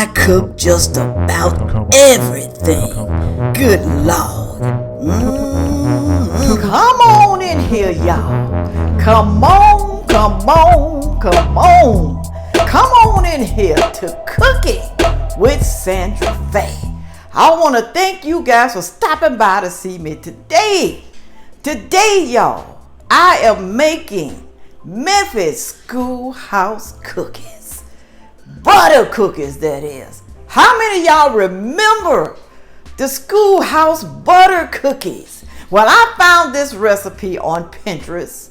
I cook just about everything. Good Lord. Come on in here, y'all. Come on, come on, come on. Come on in here to Cooking with Sandra Faye. I want to thank you guys for stopping by to see me today. Today, y'all, I am making Memphis schoolhouse cookies. Butter cookies, that is. How many of y'all remember the schoolhouse butter cookies? Well, I found this recipe on Pinterest,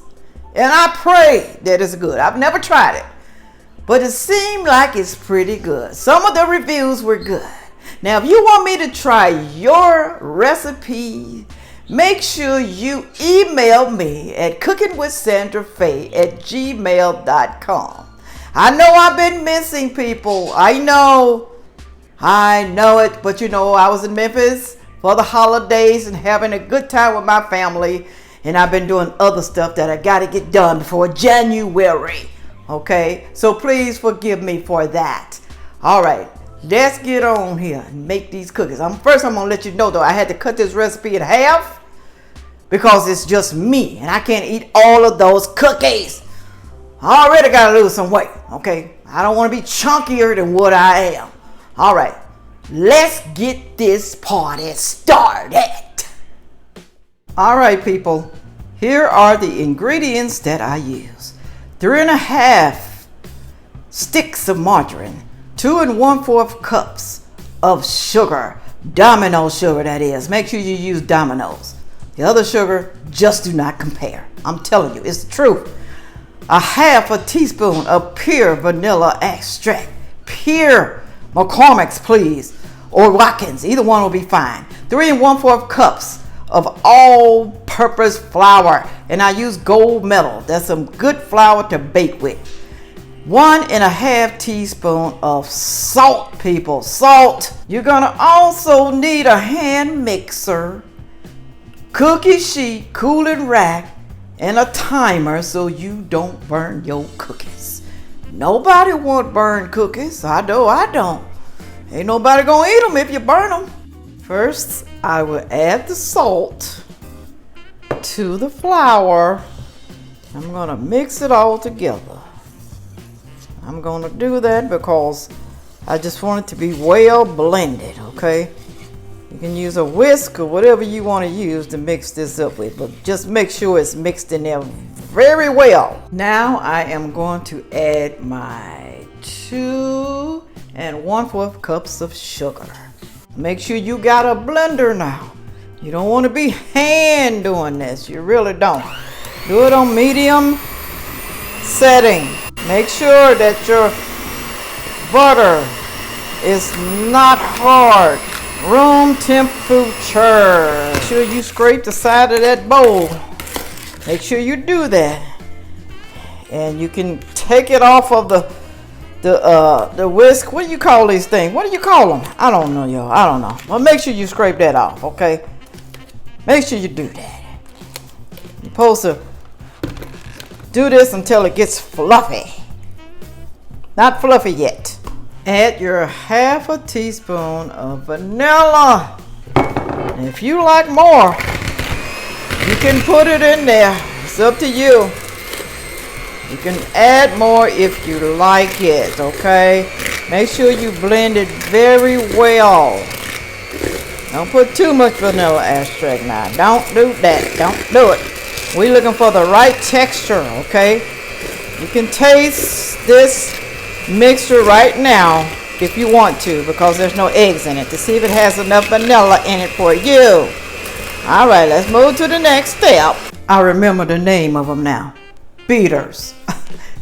and I pray that it's good. I've never tried it, but it seemed like it's pretty good. Some of the reviews were good. Now, if you want me to try your recipe, make sure you email me at cookingwithsandrafaye@gmail.com. I know I've been missing people. I know it. But you know, I was in Memphis for the holidays and having a good time with my family. And I've been doing other stuff that I got to get done before January. Okay? So please forgive me for that. All right. Let's get on here and make these cookies. First, I'm going to let you know, though, I had to cut this recipe in half because it's just me. And I can't eat all of those cookies. I already got to lose some weight, okay? I don't want to be chunkier than what I am. All right, let's get this party started. All right, people, here are the ingredients that I use. 3½ sticks of margarine, 2 1/4 cups of sugar, Domino sugar, that is. Make sure you use Domino's. The other sugar, just do not compare. I'm telling you, it's the truth. 1/2 teaspoon of pure vanilla extract. Pure McCormick's, please, or Watkins. Either one will be fine. 3 1/4 cups of all-purpose flour, and I use gold medal. That's some good flour to bake with. 1½ teaspoon of salt, people. Salt. You're gonna also need a hand mixer, cookie sheet, cooling rack, and a timer so you don't burn your cookies. Nobody want burned cookies. I know I don't. Ain't nobody gonna eat them if you burn them. First, I will add the salt to the flour. I'm gonna mix it all together. I'm gonna do that because I just want it to be well blended, okay? You can use a whisk or whatever you want to use to mix this up with, but just make sure it's mixed in there very well. Now I am going to add my 2 1/4 cups of sugar. Make sure you got a blender now. You don't want to be hand doing this. You really don't. Do it on medium setting. Make sure that your butter is not hard. Room temperature. Make sure you scrape the side of that bowl. Make sure you do that. And you can take it off of the whisk. What do you call these things? What do you call them? I don't know, y'all. I don't know. But make sure you scrape that off, okay? Make sure you do that. You're supposed to do this until it gets fluffy. Not fluffy yet. Add your 1/2 teaspoon of vanilla. And if you like more, you can put it in there. It's up to you. You can add more if you like it, okay? Make sure you blend it very well. Don't put too much vanilla extract now. Don't do that. Don't do it. We're looking for the right texture, okay? You can taste this mixture right now if you want to, because there's no eggs in it, to see if it has enough vanilla in it for you. All right, let's move to the next step. I remember the name of them now. Beaters.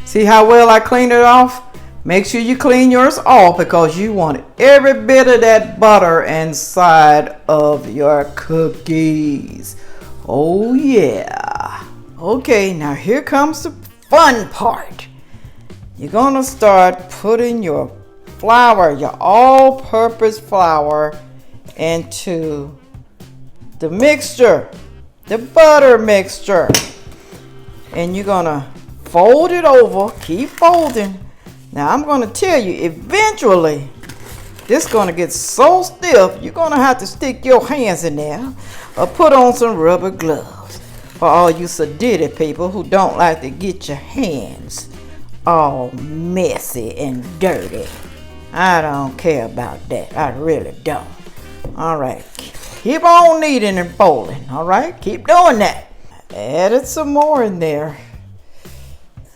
See how well I cleaned it off? Make sure you clean yours off because you want every bit of that butter inside of your cookies. Oh yeah. Okay, now here comes the fun part. You're gonna start putting your flour, your all-purpose flour, into the mixture, the butter mixture. And you're gonna fold it over, keep folding. Now I'm gonna tell you, eventually This is gonna get so stiff, you're gonna have to stick your hands in there or put on some rubber gloves. For all you sedity people who don't like to get your hands all messy and dirty. I don't care about that. I really don't. All right. Keep on kneading and folding. All right. Keep doing that. Added some more in there.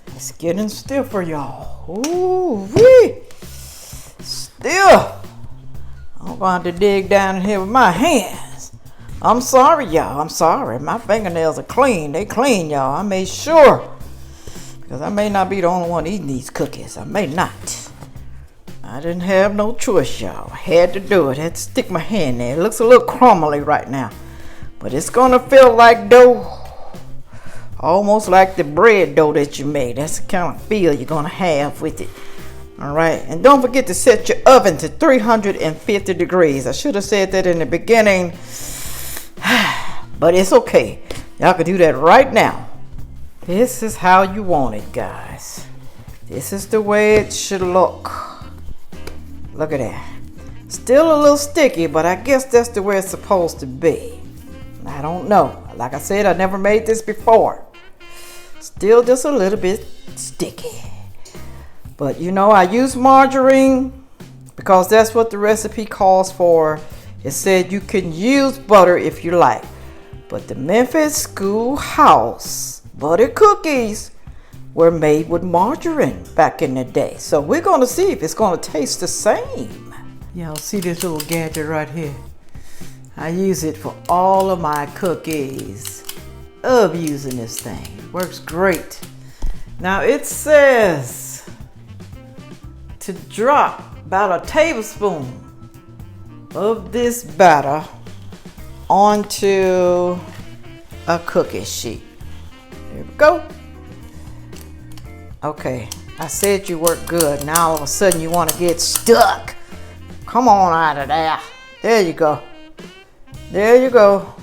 It's getting stiffer, y'all. Ooh, wee. Stiff. I'm going to dig down in here with my hands. I'm sorry, y'all. I'm sorry. My fingernails are clean. They clean, y'all. I made sure. Because I may not be the only one eating these cookies. I may not. I didn't have no choice, y'all. I had to do it. I had to stick my hand there. It looks a little crumbly right now. But it's going to feel like dough. Almost like the bread dough that you made. That's the kind of feel you're going to have with it. All right. And don't forget to set your oven to 350 degrees. I should have said that in the beginning. But it's okay. Y'all can do that right now. This is how you want it, guys. This is the way it should look. Look at that. Still a little sticky, but I guess that's the way it's supposed to be. I don't know. Like I said, I never made this before. Still just a little bit sticky. But you know, I use margarine because that's what the recipe calls for. It said you can use butter if you like. But the Memphis schoolhouse butter cookies were made with margarine back in the day. So we're going to see if it's going to taste the same. Y'all see this little gadget right here? I use it for all of my cookies. Love using this thing. It works great. Now it says to drop about a tablespoon of this batter onto a cookie sheet. There we go. Okay, I said you work good. Now all of a sudden you want to get stuck. Come on out of there. There you go. There you go.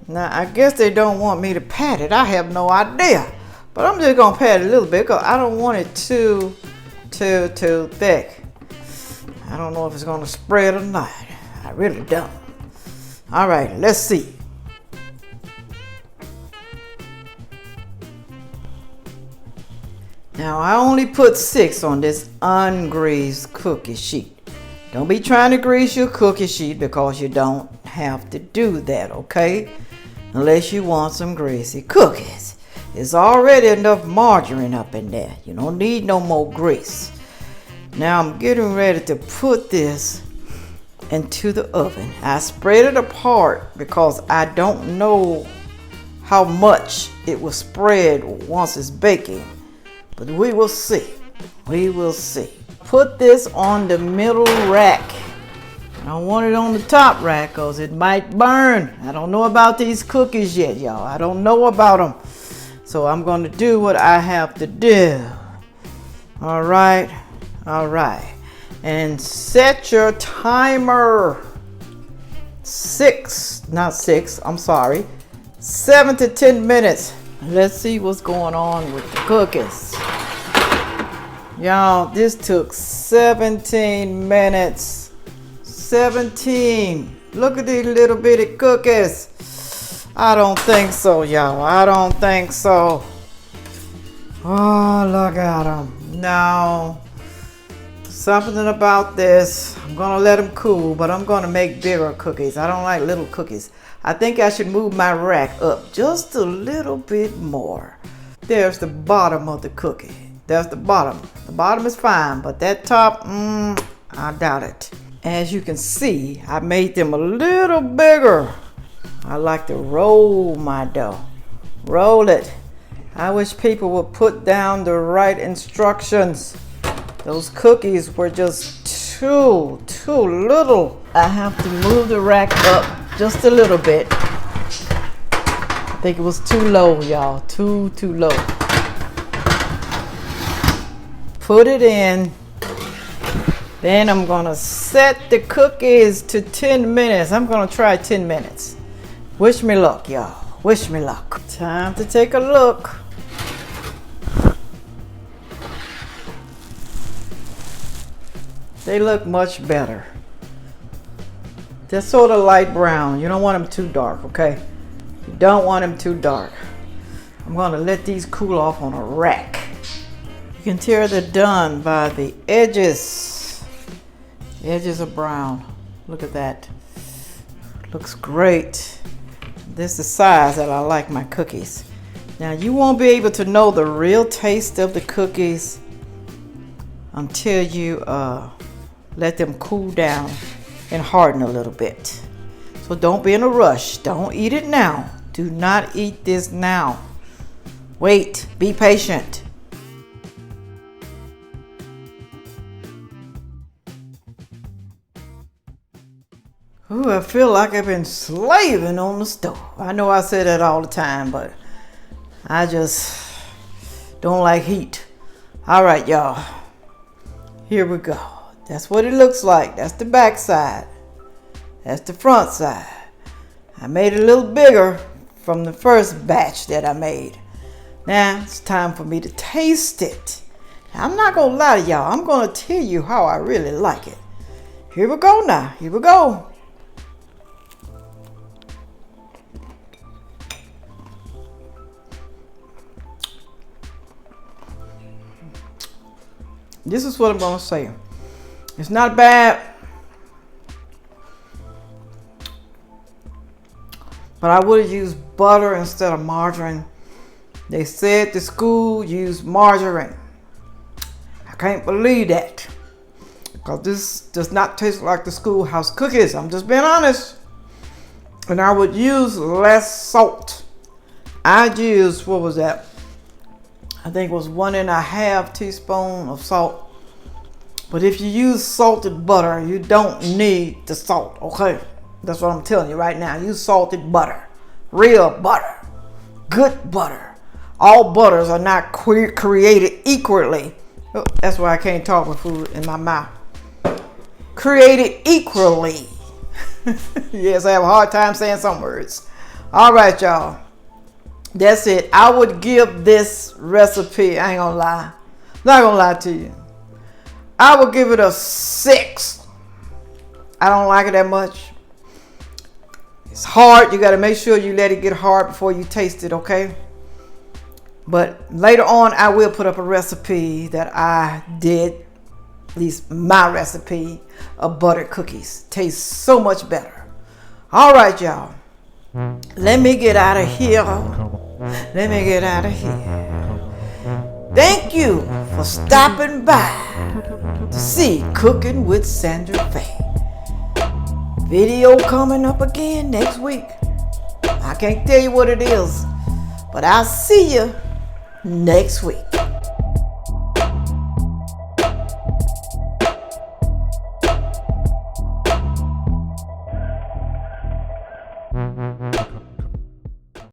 Now I guess they don't want me to pat it. I have no idea. But I'm just going to pat it a little bit because I don't want it too thick. I don't know if it's going to spread or not. I really don't. All right, let's see. Now I only put 6 on this ungreased cookie sheet. Don't be trying to grease your cookie sheet because you don't have to do that, okay? Unless you want some greasy cookies. There's already enough margarine up in there. You don't need no more grease. Now I'm getting ready to put this into the oven. I spread it apart because I don't know how much it will spread once it's baking. But we will see. We will see. Put this on the middle rack. I don't want it on the top rack because it might burn. I don't know about these cookies yet, y'all. I don't know about them. So I'm going to do what I have to do. All right. All right. And set your timer. 7 to 10 minutes. Let's see what's going on with the cookies. Y'all, this took 17 minutes. 17. Look at these little bitty cookies. I don't think so, y'all. I don't think so. Oh, look at them. No. Something about this. I'm going to let them cool, but I'm going to make bigger cookies. I don't like little cookies. I think I should move my rack up just a little bit more. There's the bottom of the cookie. There's the bottom. The bottom is fine, but that top, I doubt it. As you can see, I made them a little bigger. I like to roll my dough. Roll it. I wish people would put down the right instructions. Those cookies were just too little. I have to move the rack up just a little bit. I think it was too low, y'all. Too low. Put it in. Then I'm gonna set the cookies to 10 minutes. I'm gonna try 10 minutes. Wish me luck, y'all. Wish me luck. Time to take a look. They look much better. They're sort of light brown. You don't want them too dark, okay? You don't want them too dark. I'm going to let these cool off on a rack. You can tell they're done by the edges. The edges are brown. Look at that. Looks great. This is the size that I like my cookies. Now you won't be able to know the real taste of the cookies until you let them cool down and harden a little bit. So don't be in a rush. Don't eat it now. Do not eat this now. Wait, be patient. Ooh, I feel like I've been slaving on the stove. I know I say that all the time, but I just don't like heat. All right, y'all. Here we go. That's what it looks like. That's the back side. That's the front side. I made it a little bigger from the first batch that I made. Now it's time for me to taste it. I'm not going to lie to y'all. I'm going to tell you how I really like it. Here we go now. Here we go. This is what I'm going to say. It's not bad, but I would have used butter instead of margarine. They said the school used margarine. I can't believe that, because this does not taste like the schoolhouse cookies. I'm just being honest. And I would use less salt. I used, what was that? I think it was 1.5 teaspoons of salt. But if you use salted butter, you don't need the salt, okay? That's what I'm telling you right now. Use salted butter. Real butter. Good butter. All butters are not created equally. Oh, that's why I can't talk with food in my mouth. Created equally. Yes, I have a hard time saying some words. All right, y'all. That's it. I would give this recipe, I ain't gonna lie. Not gonna lie to you. I would give it a 6. I don't like it that much. It's hard. You got to make sure you let it get hard before you taste it, okay? But later on, I will put up a recipe that I did, at least my recipe of buttered cookies. Tastes so much better. All right, y'all. Let me get out of here. Let me get out of here. Thank you for stopping by to see Cooking with Sandra Faye. Video coming up again next week. I can't tell you what it is, but I'll see you next week.